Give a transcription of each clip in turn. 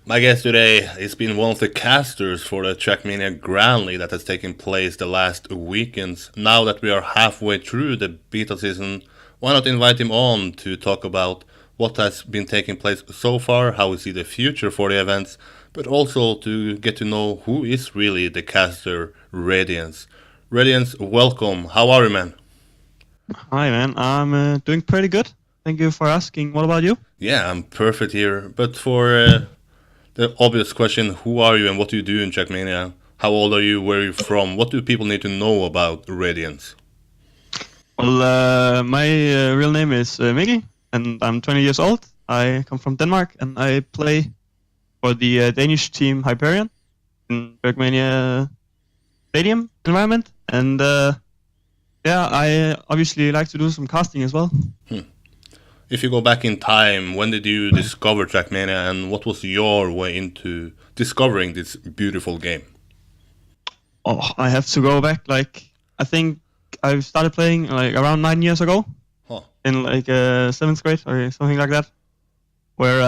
My guest today has been one of the casters for the TrackMania Grand League that has taken place the last weekends. Now that we are halfway through the beta season, why not invite him on to talk about what has been taking place so far, how we see the future for the events, but also to get to know who is really the caster Radiance. Radiance, welcome. How are you, man? Hi, man. I'm doing pretty good. Thank you for asking. What about you? Yeah, I'm perfect here. But for the obvious question, who are you and what do you do in Trackmania? How old are you? Where are you from? What do people need to know about Radiance? Well, my real name is Mikkel, and I'm 20 years old. I come from Denmark, and I play for the Danish team Hyperion in Bergmania Stadium environment. And yeah, I obviously like to do some casting as well. If you go back in time, when did you discover Trackmania and what was your way into discovering this beautiful game? Oh, I have to go back. Like, I think I started playing like around 9 years ago Huh. in like seventh grade or something like that, where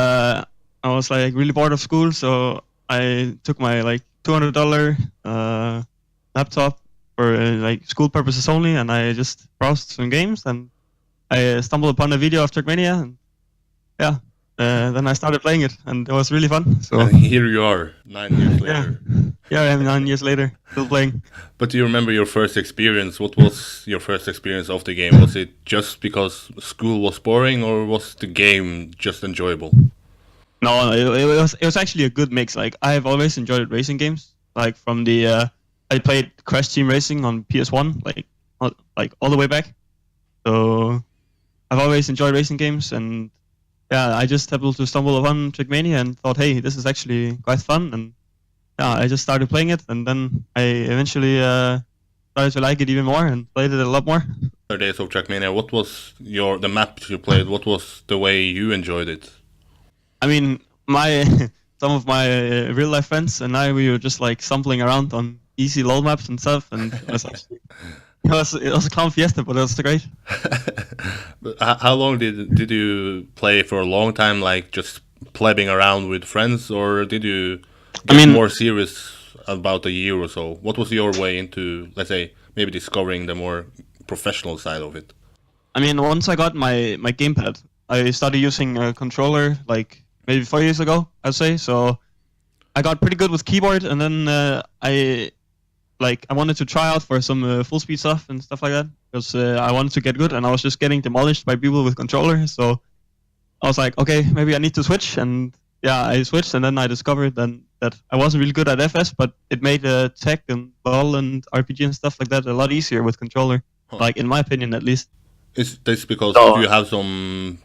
I was like really bored of school, so I took my like $200 laptop for like school purposes only, and I just browsed some games, and I stumbled upon a video of Trackmania, and yeah, then I started playing it, and it was really fun. So And here you are, 9 years yeah, later. yeah, I am 9 years later still playing. But do you remember your first experience? What was your first experience of the game? Was it just because school was boring or was the game just enjoyable? No, it was actually a good mix. Like I've always enjoyed racing games. Like from the I played Crash Team Racing on PS1, like all the way back. So I've always enjoyed racing games, and yeah, I just happened to stumble upon Trackmania and thought, hey, this is actually quite fun, and yeah, I just started playing it, and then I eventually started to like it even more and played it a lot more. Days of Trackmania, what was the map you played? What was the way you enjoyed it? I mean, my some of my real life friends and I, we were just like stumbling around on easy LOL maps and stuff, and it was a clown fiesta, but it was great. But how long did you play for a long time, like just plebbing around with friends, or did you I get mean, more serious about a year or so? What was your way into, let's say, maybe discovering the more professional side of it? once I got my gamepad, I started using a controller like maybe 4 years ago, I'd say. So I got pretty good with keyboard, and then I wanted to try out for some full speed stuff and stuff like that because I wanted to get good, and I was just getting demolished by people with controller. So I was like, okay, maybe I need to switch, and yeah, I switched, and then I discovered then that I wasn't really good at FS, but it made tech and LOL and RPG and stuff like that a lot easier with controller, Huh. like in my opinion at least. Is this because So you have some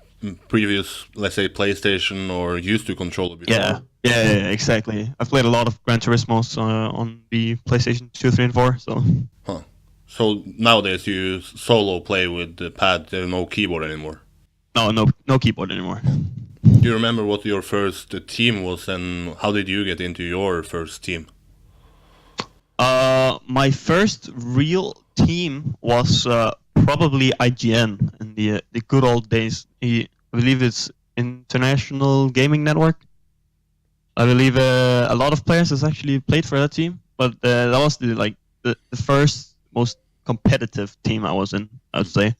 previous, let's say, PlayStation or used to controller before? yeah, exactly. I've played a lot of Gran Turismos on the PlayStation 2, 3, and 4. So Huh. So nowadays you solo play with the pad, no keyboard anymore. no keyboard anymore. Do you remember what your first team was and how did you get into your first team? My first real team was probably IGN in the good old days. I believe it's International Gaming Network. I believe a lot of players has actually played for that team, but that was the first most competitive team I was in, I would say.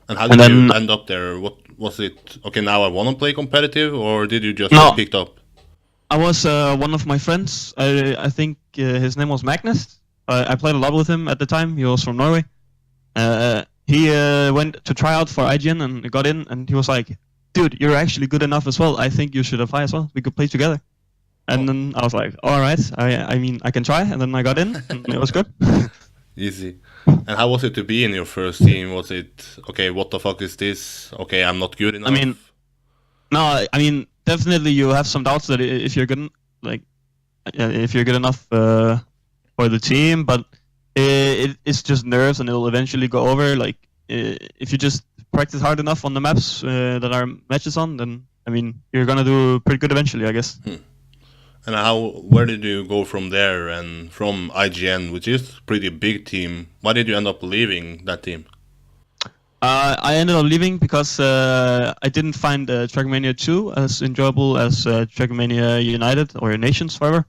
And how And did you then end up there? What was it? Okay, now I want to play competitive, or did you just no, get picked up? I was one of my friends. I think his name was Magnus. I played a lot with him at the time. He was from Norway. He went to try out for IGN and got in, and he was like, "Dude, you're actually good enough as well. I think you should apply as well. We could play together." And Oh, then I was like, "All right. I mean, I can try." And then I got in, and it was good. easy. And how was it to be in your first team? Was it okay? What the fuck is this? Okay, I'm not good I mean, enough. no, I mean, definitely you have some doubts that if you're good, like, if you're good enough for the team, but it's just nerves, and it'll eventually go over. Like, if you just practice hard enough on the maps that our matches on, then I mean, you're gonna do pretty good eventually, I guess. And where did you go from there? And from IGN, which is pretty big team, why did you end up leaving that team? I ended up leaving because I didn't find TrackMania 2 as enjoyable as TrackMania United or Nations forever.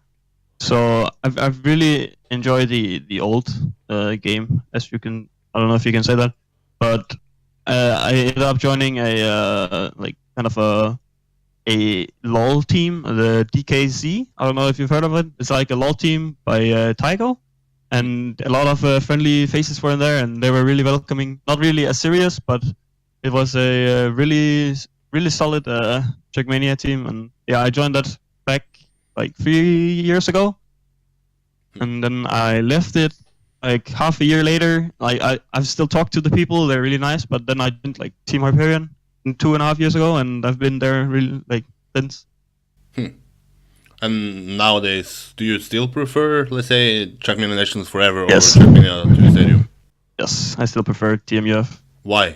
So I've really enjoyed the old game, as you can. I don't know if you can say that, but I ended up joining a like kind of a LoL team, the DKZ. I don't know if you've heard of it. It's like a LoL team by Tycho, and a lot of friendly faces were in there, and they were really welcoming. Not really as serious, but it was a really solid Trackmania team, and yeah, I joined that back like 3 years ago, and then I left it like half a year later. I've still talked to the people; they're really nice, but then I joined like Team Hyperion 2.5 years ago, and I've been there really like since. And nowadays, do you still prefer, let's say, TrackMania Nations Forever Yes. or TrackMania 2 Stadium? Yes, I still prefer TMUF. Why?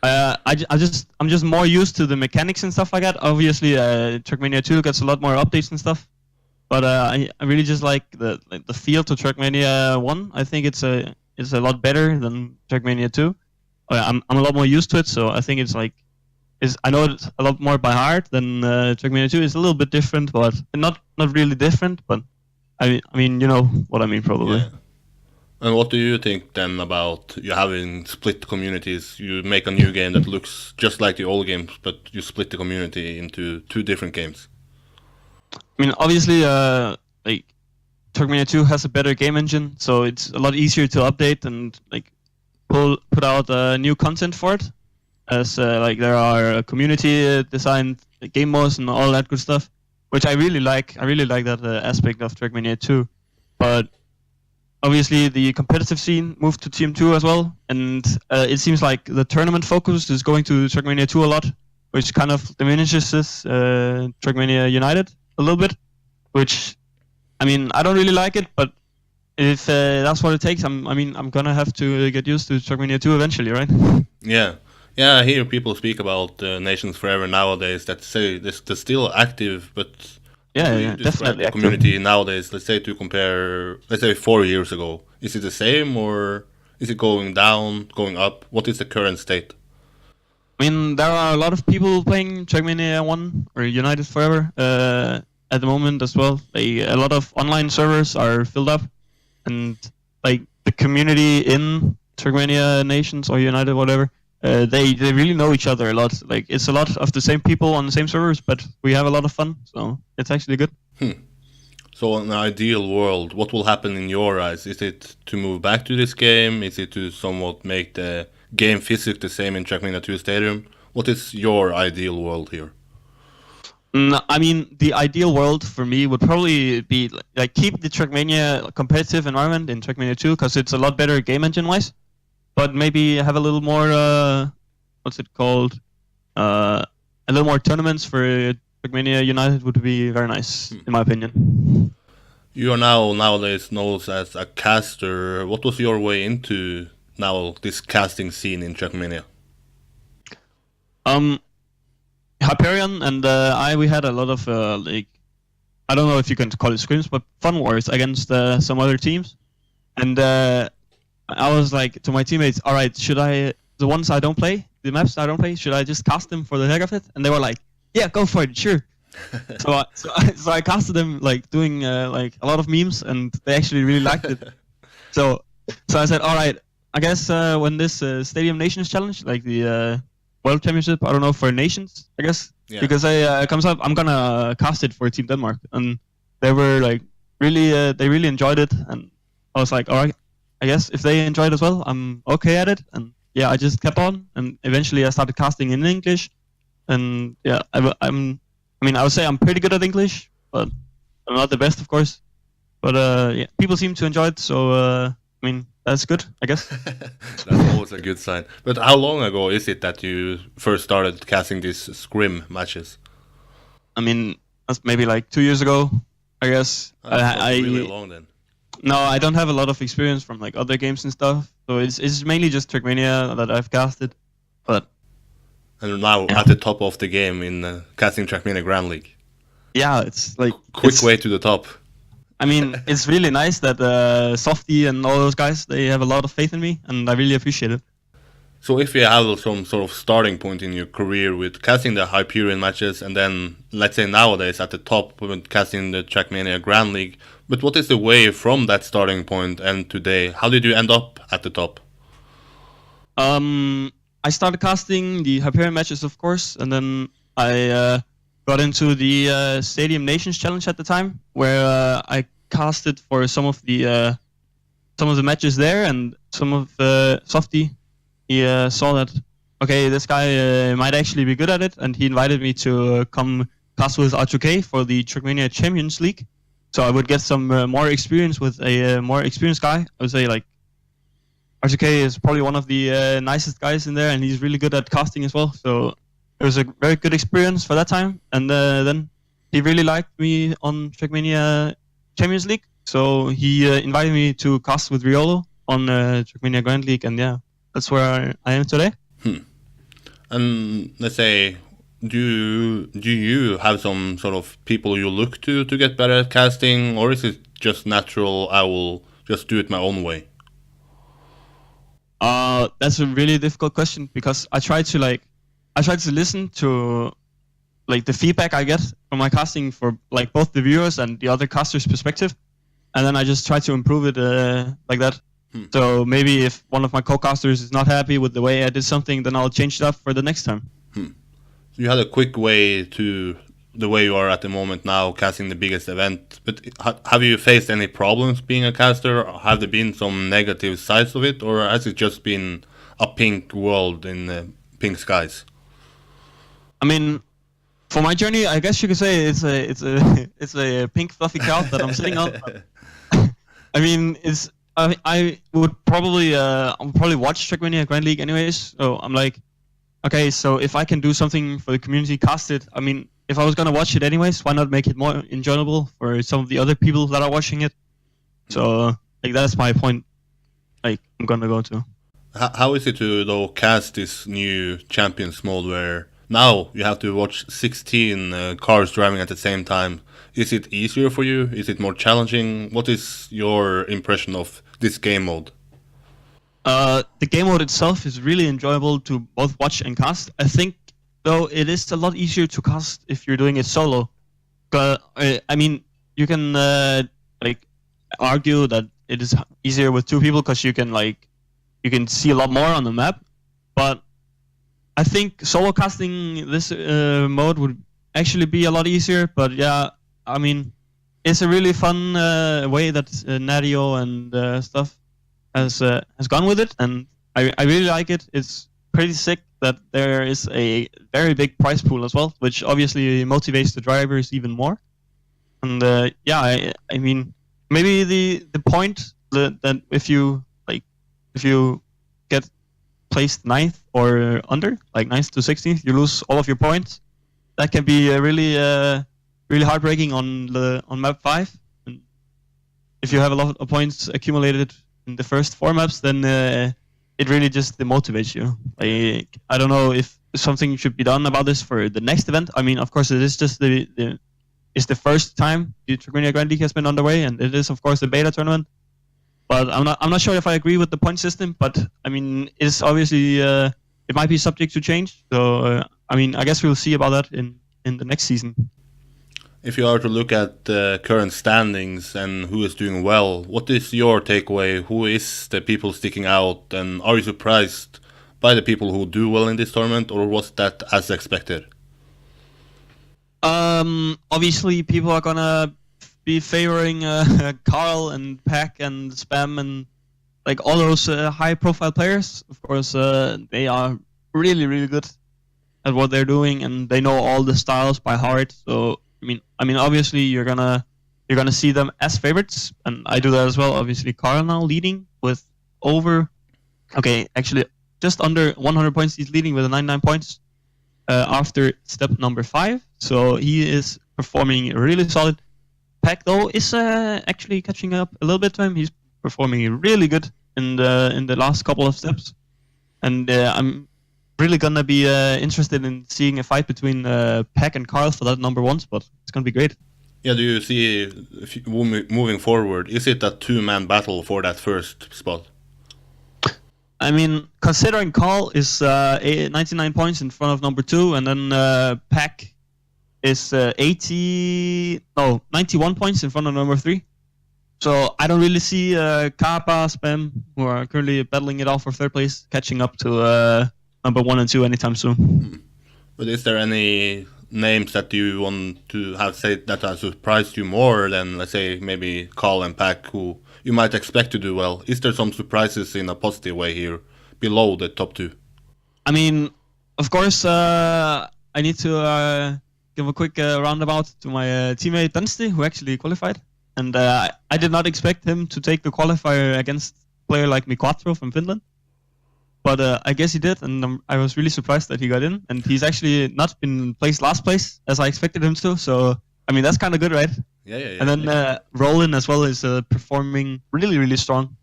I'm just more used to the mechanics and stuff like that. Obviously, TrackMania 2 gets a lot more updates and stuff, but I really just like the feel to TrackMania 1. I think it's a lot better than TrackMania 2. I'm a lot more used to it, so I think I know it a lot more by heart than TrackMania 2. It's a little bit different, but not really different. But I mean, you know what I mean, probably. Yeah. And what do you think then about you having split communities? You make a new game that looks just like the old games, but you split the community into two different games. I mean, obviously, like TrackMania 2 has a better game engine, so it's a lot easier to update and like put out new content for it. As like there are community designed game modes and all that good stuff, which I really like. I really like that aspect of TrackMania 2. But obviously, the competitive scene moved to Team 2 as well, and it seems like the tournament focus is going to TrackMania 2 a lot, which kind of diminishes this TrackMania United a little bit. Which, I mean, I don't really like it, but if that's what it takes, I'm gonna have to get used to TrackMania 2 eventually, right? Yeah. Yeah, I hear people speak about Nations Forever nowadays that say they're still active, but Yeah, definitely. the community nowadays, let's say to compare, let's say 4 years ago, is it the same or is it going down, going up? What is the current state? I mean, there are a lot of people playing TrackMania 1 or United Forever at the moment as well. A lot of online servers are filled up, and like the community in TrackMania Nations or United, whatever, they really know each other a lot. Like it's a lot of the same people on the same servers, but we have a lot of fun, so it's actually good. So in an ideal world, what will happen in your eyes? Is it to move back to this game? Is it to somewhat make the game physics the same in TrackMania 2 Stadium? What is your ideal world here? I mean, the ideal world for me would probably be like keep the TrackMania competitive environment in TrackMania 2 because it's a lot better game engine wise. But maybe have a little more, what's it called? A little more tournaments for TrackMania United would be very nice, in my opinion. You are nowadays known as a caster. What was your way into now this casting scene in TrackMania? Hyperion and we had a lot of, like, I don't know if you can call it scrims, but fun wars against some other teams. And I was like to my teammates, all right, should I, the ones I don't play, the maps I don't play, should I just cast them for the heck of it? And they were like, yeah, go for it, sure. so I casted them like doing like a lot of memes, and they actually really liked it. So I said, all right, I guess when this Stadium Nations Challenge, like the World Championship, I don't know, for Nations, I guess, because it comes up, I'm gonna cast it for Team Denmark. And they were like they really enjoyed it, and I was like, all right, I guess if they enjoyed it as well, I'm okay at it. And yeah, I just kept on, and eventually I started casting in English. And yeah, I would say I'm pretty good at English, but I'm not the best, of course. But yeah, people seem to enjoy it, so I mean, that's good, I guess. That's always a good sign. But how long ago is it that you first started casting these scrim matches? I mean, that's maybe like 2 years ago, I guess. That's really long then. No, I don't have a lot of experience from like other games and stuff, so it's mainly just TrackMania that I've casted. But and now at the top of the game in casting TrackMania Grand League. Yeah, it's like quick way to the top. I mean, it's really nice that Softy and all those guys, they have a lot of faith in me, and I really appreciate it. So if you have some sort of starting point in your career with casting the Hyperion matches, and then let's say nowadays at the top with casting the TrackMania Grand League, but what is the way from that starting point and today? How did you end up at the top? I started casting the Hyperion matches, of course, and then I got into the Stadium Nations Challenge at the time, where I casted for some of the matches there, and some of Softy. He saw that okay, this guy might actually be good at it, and he invited me to come cast with R2K for the TrackMania Champions League. So I would get some more experience with a more experienced guy. I would say like R2K is probably one of the nicest guys in there, and he's really good at casting as well. So it was a very good experience for that time. And then he really liked me on TrackMania Champions League, so he invited me to cast with Riolo on TrackMania Grand League, and yeah, that's where I am today. And let's say, do you have some sort of people you look to get better at casting, or is it just natural? I will just do it my own way. That's a really difficult question, because I try to listen to like the feedback I get from my casting for like both the viewers and the other casters' perspective, and then I just try to improve it like that. So maybe if one of my co-casters is not happy with the way I did something, then I'll change it up for the next time. So you had a quick way to the way you are at the moment now, casting the biggest event. But have you faced any problems being a caster? Have there been some negative sides of it, or has it just been a pink world in pink skies? I mean, for my journey, I guess you could say it's a pink fluffy cloud that I'm sitting on. I mean, I would probably I'll probably watch TrackMania Grand League anyways. So I'm like, okay, so if I can do something for the community, cast it. I mean, if I was gonna watch it anyways, why not make it more enjoyable for some of the other people that are watching it? So like that's my point. Like I'm gonna go to. How is it to though cast this new Champions mode where now you have to watch 16 cars driving at the same time? Is it easier for you? Is it more challenging? What is your impression of this game mode? The game mode itself is really enjoyable to both watch and cast. I think, though, it is a lot easier to cast if you're doing it solo. I mean, you can like argue that it is easier with two people because you can see a lot more on the map. But I think solo casting this mode would actually be a lot easier. But yeah, I mean, it's a really fun way that Nadio and stuff has gone with it, and I really like it. It's pretty sick that there is a very big prize pool as well, which obviously motivates the drivers even more. And yeah, I mean, maybe the point that if you get placed 9th or under, like 9th to 16th, you lose all of your points. That can be really heartbreaking on map 5. And if you have a lot of points accumulated in the first 4 maps, then it really just demotivates you. Like, I don't know if something should be done about this for the next event. I mean, of course, it is just it's the first time the TrackMania Grand League has been underway, and it is, of course, the beta tournament. But I'm not sure if I agree with the point system. But I mean, it's obviously it might be subject to change. So I mean, I guess we'll see about that in the next season. If you are to look at the current standings and who is doing well, what is your takeaway? Who is the people sticking out, and are you surprised by the people who do well in this tournament, or was that as expected? Obviously, people are gonna be favoring Carl and Pack and Spam and like all those high-profile players. Of course, they are really, really good at what they're doing, and they know all the styles by heart. So I mean, obviously, you're gonna see them as favorites, and I do that as well. Obviously, Carl now leading with actually just under 100 points. He's leading with 99 points after step number 5. So he is performing really solid. Pack though is actually catching up a little bit to him. He's performing really good in the last couple of steps, and I'm really gonna be interested in seeing a fight between Pack and Carl for that number 1 spot. It's gonna be great. Yeah, do you see moving forward? Is it a 2-man battle for that first spot? I mean, considering Call is 99 points in front of number 2, and then Pack is 91 points in front of number 3. So I don't really see Kappa, Spam, who are currently battling it out for third place, catching up to number 1 and 2 anytime soon. But is there any names that you want to have said that have surprised you more than, let's say, maybe Carl and Pack, who you might expect to do well? Is there some surprises in a positive way here below the top 2? I mean, of course, I need to give a quick roundabout to my teammate Dunsti, who actually qualified. And I did not expect him to take the qualifier against a player like Miquatro from Finland. But I guess he did, and I was really surprised that he got in. And he's actually not been placed last place, as I expected him to. So, I mean, that's kind of good, right? Yeah. And then Roland as well is performing really, really strong.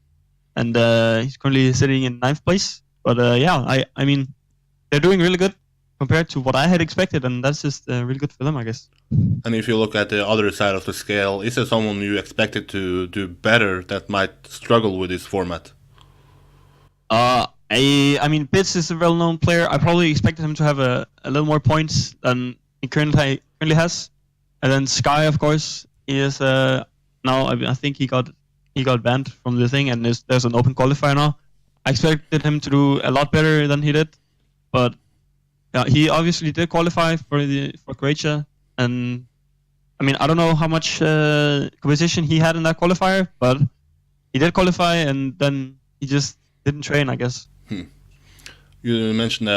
And he's currently sitting in 9th place. But I mean, they're doing really good compared to what I had expected, and that's just really good for them, I guess. And if you look at the other side of the scale, is there someone you expected to do better that might struggle with this format? I mean, Bits is a well-known player. I probably expected him to have a little more points than he currently has. And then Sky, of course, he is now. I think he got banned from the thing, and there's an open qualifier now. I expected him to do a lot better than he did, but he obviously did qualify for Croatia. And I mean, I don't know how much competition he had in that qualifier, but he did qualify, and then he just didn't train, I guess. You mentioned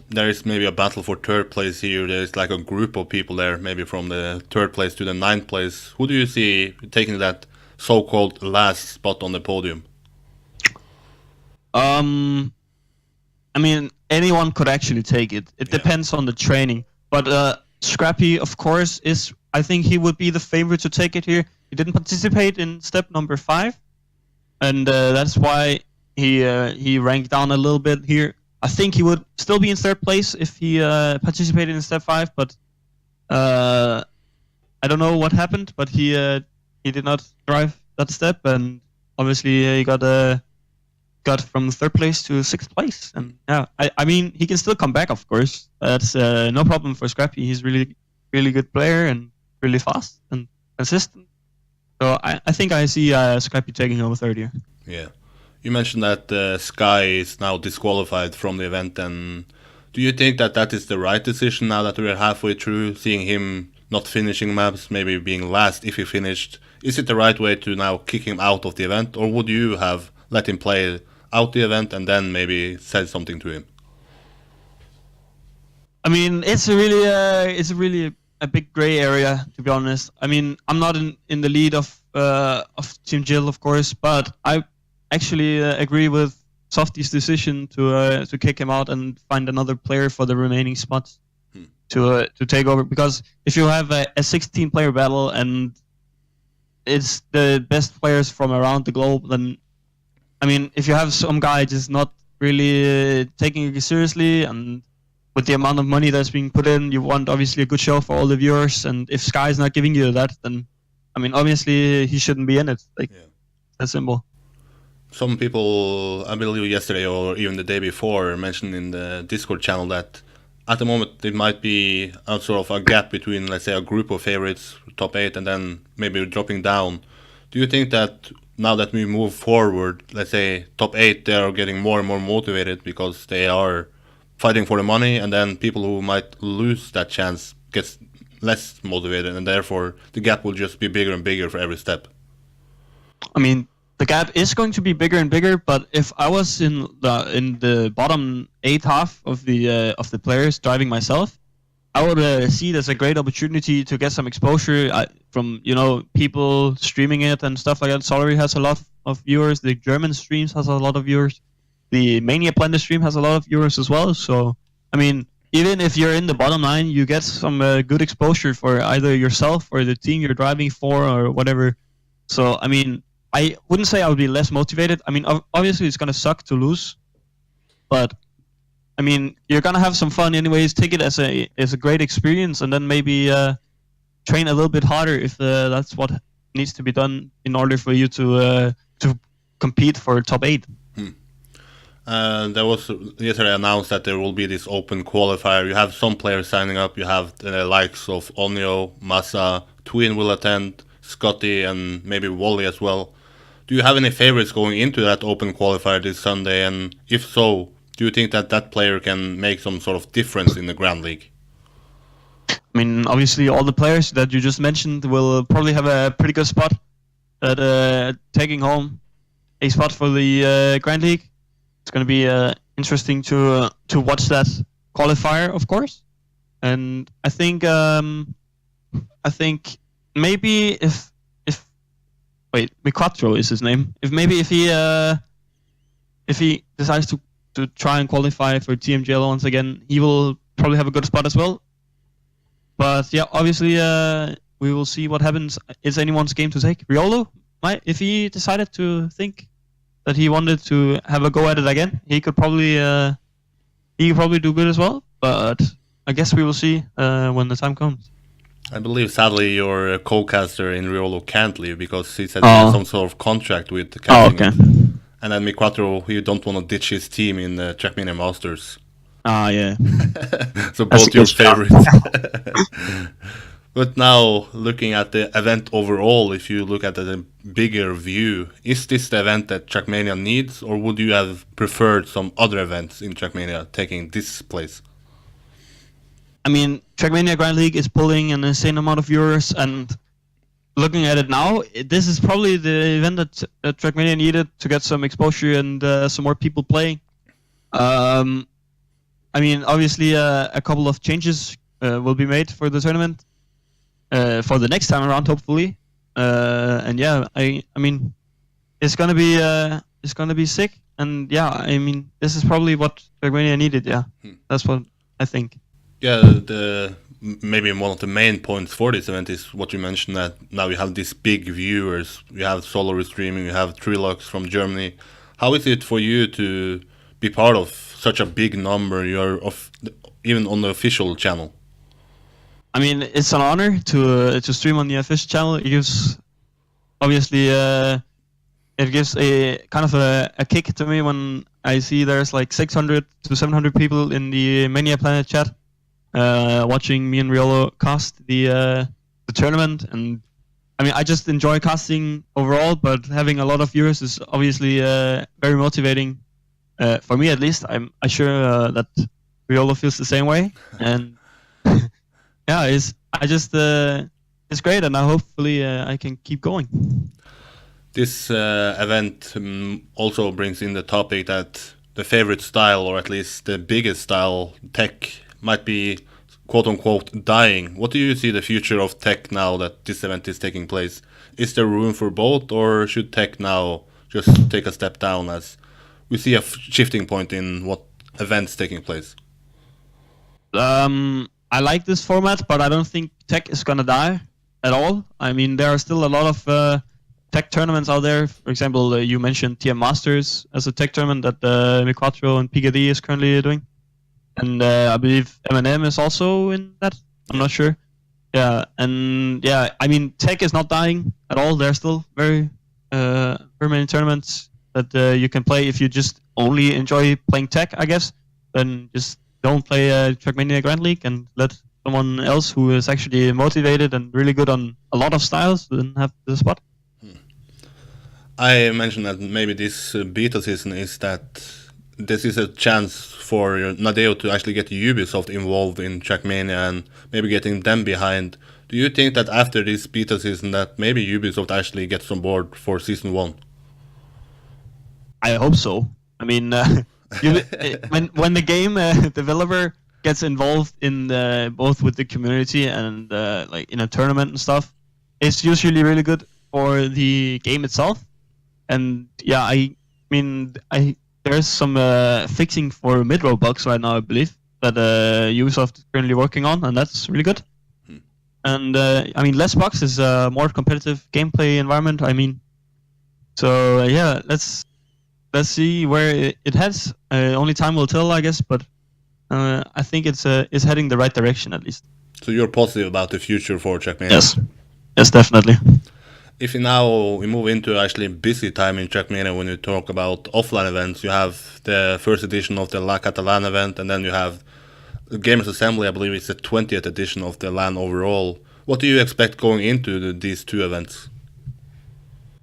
there is maybe a battle for third place here. There's like a group of people there, maybe from the 3rd place to the 9th place. Who do you see taking that so-called last spot on the podium? I mean, anyone could actually take it. It depends on the training. But Scrappy, of course, I think he would be the favorite to take it here. He didn't participate in step number 5, and that's why he ranked down a little bit here. I think he would still be in 3rd place if he participated in step 5, but I don't know what happened. But he did not drive that step, and obviously he got from 3rd place to 6th place. And I mean, he can still come back, of course. That's no problem for Scrappy. He's really, really good player and really fast and consistent. So I think I see Scrappy taking over 3rd here. Yeah. You mentioned that Sky is now disqualified from the event, and do you think that is the right decision now that we're halfway through, seeing him not finishing maps, maybe being last if he finished? Is it the right way to now kick him out of the event, or would you have let him play out the event and then maybe said something to him? I mean, it's a really a big gray area, to be honest. I mean, I'm not in the lead of Team Jill, of course, but I actually agree with Softy's decision to kick him out and find another player for the remaining spots to take over. Because if you have a 16-player battle and it's the best players from around the globe, then I mean, if you have some guy just not really taking it seriously, and with the amount of money that's being put in, you want obviously a good show for all the viewers. And if Sky is not giving you that, then I mean, obviously he shouldn't be in it. That's simple. Some people, I believe yesterday or even the day before, mentioned in the Discord channel that at the moment it might be a sort of a gap between, let's say, a group of favorites, top 8, and then maybe dropping down. Do you think that now that we move forward, let's say top 8, they are getting more and more motivated because they are fighting for the money, and then people who might lose that chance gets less motivated, and therefore the gap will just be bigger and bigger for every step? I mean, the gap is going to be bigger and bigger, but if I was in the bottom 8 half of the players driving myself, I would see it as a great opportunity to get some exposure from people streaming it and stuff like that. Solary has a lot of viewers. The German streams has a lot of viewers. The Mania Blender stream has a lot of viewers as well. So I mean, even if you're in the bottom 9, you get some good exposure for either yourself or the team you're driving for or whatever. So I mean, I wouldn't say I would be less motivated. I mean, obviously it's gonna suck to lose, but I mean, you're gonna have some fun anyways. Take it as a great experience, and then maybe train a little bit harder if that's what needs to be done in order for you to compete for top 8. There was yesterday announced that there will be this open qualifier. You have some players signing up. You have the likes of Onyo, Massa, Twin will attend, Scotty, and maybe Wally as well. Do you have any favorites going into that open qualifier this Sunday? And if so, do you think that that player can make some sort of difference in the Grand League? I mean, obviously, all the players that you just mentioned will probably have a pretty good spot at taking home a spot for the Grand League. It's going to be interesting to watch that qualifier, of course. And I think maybe if Miquatro is his name. If he decides to try and qualify for TMGL once again, he will probably have a good spot as well. But yeah, obviously we will see what happens. It's anyone's game to take. Riolo might, if he decided to think that he wanted to have a go at it again, he could probably do good as well. But I guess we will see when the time comes. I believe, sadly, your co-caster in Riolo can't leave because he said he has some sort of contract with the casting. Okay. And then Miquatro, he don't want to ditch his team in the TrackMania Masters. Yeah. So both your favorites. But now, looking at the event overall, if you look at the bigger view, is this the event that TrackMania needs, or would you have preferred some other events in TrackMania taking this place? I mean, TrackMania Grand League is pulling an insane amount of viewers, and looking at it now, this is probably the event that TrackMania needed to get some exposure and some more people playing. I mean, obviously, a couple of changes will be made for the tournament for the next time around, hopefully. And yeah, I mean, it's gonna be sick. And yeah, I mean, this is probably what TrackMania needed. Yeah, that's what I think. Yeah, maybe one of the main points for this event is what you mentioned, that now you have these big viewers. You have solo restreaming, you have Trilux from Germany. How is it for you to be part of such a big number? You're even on the official channel. I mean, it's an honor to stream on the official channel. It gives, obviously, it gives a kind of a kick to me when I see there's like 600 to 700 people in the Mania Planet chat watching me and Riolo cast the tournament. And I mean, I just enjoy casting overall, but having a lot of viewers is obviously very motivating for me, at least. I'm sure that Riolo feels the same way. And yeah, it's great, and hopefully I can keep going. This event also brings in the topic that the favorite style, or at least the biggest style, tech, might be quote-unquote dying. What do you see the future of tech now that this event is taking place? Is there room for both, or should tech now just take a step down as we see a shifting point in what events taking place? I like this format, but I don't think tech is gonna die at all. I mean, there are still a lot of tech tournaments out there. For example, you mentioned TM Masters as a tech tournament that Miquatro and PKD is currently doing. And I believe M&M is also in that. I'm not sure. Yeah, and yeah, I mean, tech is not dying at all. There are still very many tournaments that you can play if you just only enjoy playing tech, I guess. Then just don't play TrackMania Grand League and let someone else who is actually motivated and really good on a lot of styles then have the spot. I mentioned that maybe this beta season is that this is a chance for Nadeo to actually get Ubisoft involved in TrackMania and maybe getting them behind. Do you think that after this beta season that maybe Ubisoft actually gets on board for Season 1? I hope so. I mean, when the game developer gets involved in both with the community and like in a tournament and stuff, it's usually really good for the game itself. And yeah, I mean, there's some fixing for mid-row bugs right now, I believe, that Ubisoft is currently working on, and that's really good. And I mean, less bugs is a more competitive gameplay environment. I mean, so yeah, let's see where it heads. Only time will tell, I guess, but I think it's heading the right direction at least. So you're positive about the future for TrackMania? Yes, definitely. If you now we move into actually busy time in TrackMania when you talk about offline events, you have the first edition of the La Catalan event, and then you have the Gamers Assembly. I believe it's the 20th edition of the LAN overall. What do you expect going into these two events?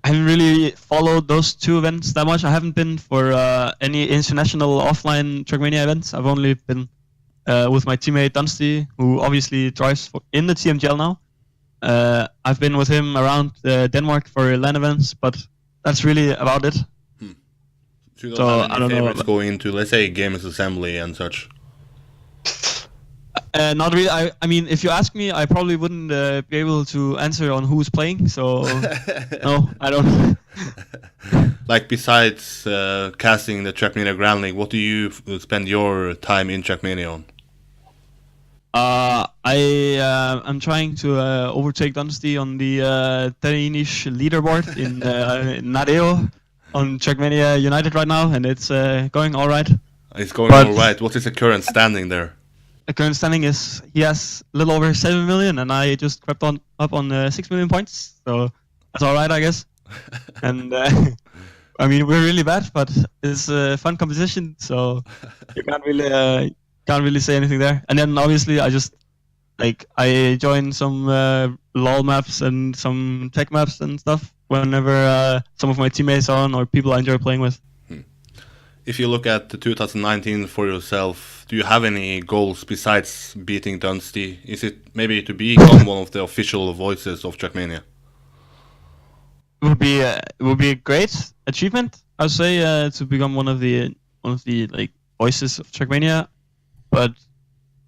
I haven't really followed those two events that much. I haven't been for any international offline TrackMania events. I've only been with my teammate Dunsty, who obviously drives in the TMGL now. I've been with him around Denmark for LAN events, but that's really about it. So you don't have any favorites going into, let's say, Gamers Assembly and such? Not really. I mean, if you ask me, I probably wouldn't be able to answer on who's playing. So no, I don't. Like besides casting the TrackMania Grand League, what do you spend your time in TrackMania on? I'm trying to overtake Dunsty on the Danish leaderboard in Nadeo on TrackMania United right now, and it's going all right. It's going all right. What is the current standing there? The current standing is he has a little over 7 million, and I just crept up on 6 million points. So that's all right, I guess. And I mean, we're really bad, but it's a fun competition, so you can't really say anything there. And then obviously I join some LOL maps and some tech maps and stuff whenever some of my teammates are on or people I enjoy playing with. If you look at the 2019 for yourself, do you have any goals besides beating Dunsty? Is it maybe to become one of the official voices of TrackMania? It would be a great achievement, I'd say, to become one of the like voices of TrackMania. But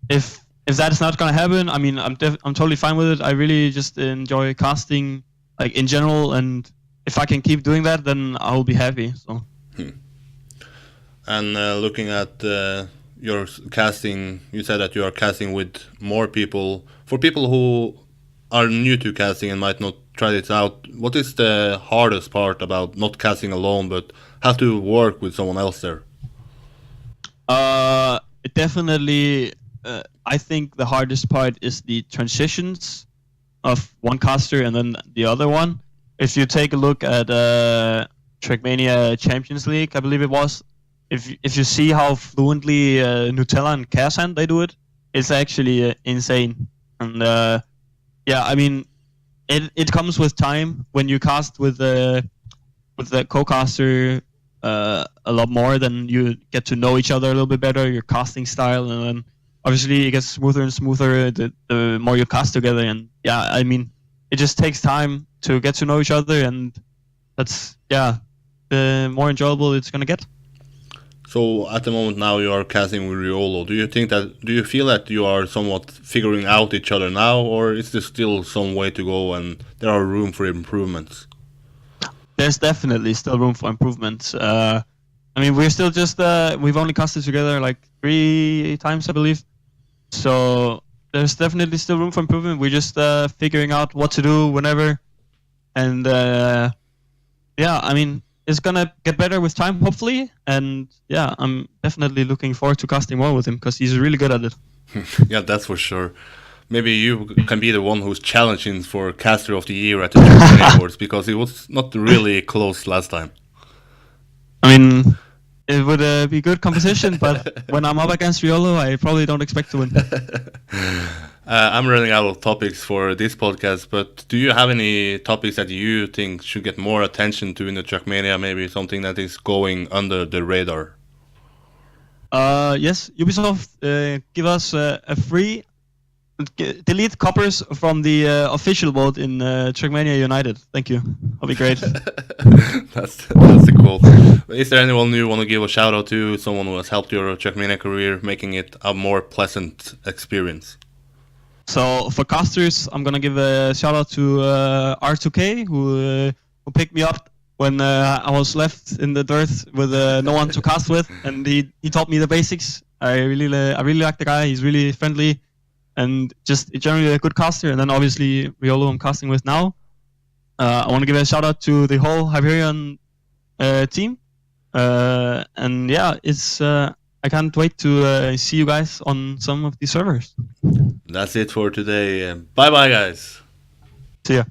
if that is not gonna happen, I mean, I'm totally fine with it. I really just enjoy casting, like in general, and if I can keep doing that, then I will be happy. So. And looking at your casting, you said that you are casting with more people. For people who are new to casting and might not try this out, what is the hardest part about not casting alone but have to work with someone else there? Definitely, I think the hardest part is the transitions of one caster and then the other one. If you take a look at TrackMania Champions League, I believe it was, if you see how fluently Nutella and Kazan they do it, it's actually insane. And yeah, I mean, it comes with time when you cast with the co-caster a lot more. Then you get to know each other a little bit better, your casting style, and then obviously it gets smoother and smoother the more you cast together. And yeah, I mean, it just takes time to get to know each other, and that's the more enjoyable it's gonna get. So at the moment now you are casting with Riolo. Do you feel that you are somewhat figuring out each other now, or is there still some way to go and there are room for improvements? There's definitely still room for improvements. I mean, we're still just we've only casted together like 3 times, I believe. So there's definitely still room for improvement. We're just figuring out what to do whenever, and yeah, I mean, it's gonna get better with time, hopefully. And yeah, I'm definitely looking forward to casting more with him because he's really good at it. Yeah, that's for sure. Maybe you can be the one who's challenging for Caster of the Year at the TrackMania Awards because it was not really close last time. I mean, it would be good competition, but when I'm up against Riolo, I probably don't expect to win. I'm running out of topics for this podcast, but do you have any topics that you think should get more attention to in the TrackMania? Maybe something that is going under the radar? Yes, Ubisoft give us a free delete coppers from the official vote in TrackMania United. Thank you. That'll be great. That's the cool. Is there anyone you want to give a shout out to? Someone who has helped your TrackMania career, making it a more pleasant experience? So for casters, I'm gonna give a shout out to R2K who picked me up when I was left in the dirt with no one to cast with, and he taught me the basics. I really like the guy. He's really friendly and just generally a good caster. And then obviously Riolo I'm casting with now. I want to give a shout out to the whole Hyperion team. And yeah, it's I can't wait to see you guys on some of these servers. That's it for today. Bye bye, guys. See ya.